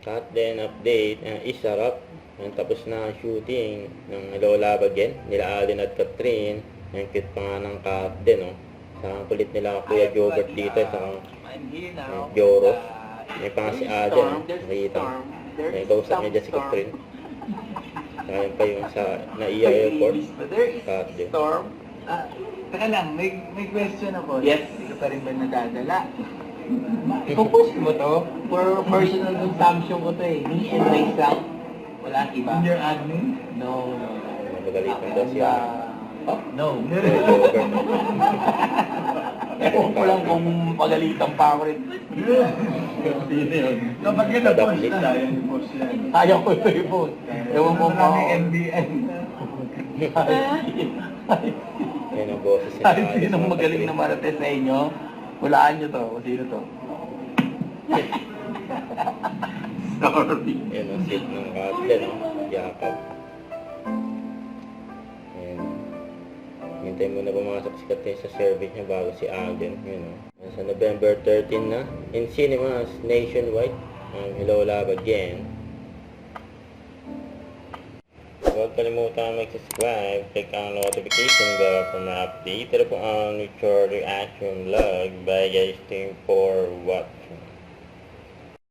Cut then update, isarap. Tapos na shooting ng Hello Love Again, nila Alden at Catherine. Ang cute pa nga ng cut din, oh. Sa kulit nila Kuya Jobert dito, sa Joros. May pa nga si Alden, nakita mo. May kausap niya dyan si Catherine. Sayang pa yung sa Naiya Airport. Cut din. Teka lang, may question ako. Yes. Hindi ka pa rin ba nadadala? Ipopost mo to? For personal consumption ko to eh. Me and myself. Wala iba. In your admin? No. Magalitan daw siya. Oh, no. Kuya Jobert. Ewan ko lang kung pagalitan pa ako rin. Sino yun? Kapag yun na-post na, yan i-post yan. Ayaw ko ito i-post. Ewan ko pa ako. MBN. Yan ang boses niya. Kahit sinong magaling na marates sa inyo, hulaan nyo to. Kung sino to. Sorry. Yan ang sit ng cut din, oh. Yakap. Ayan. Hintay mo na pumasok si Catherine sa service niya bago si Alden. Yun, oh. Sa November 13 na, in cinemas nationwide, ang Hello Love Again. Huwag kalimutan mag-subscribe, click ang notification bell for mga update. Ito po ang Nature Reaction Vlog. Bye guys, thank you for watching.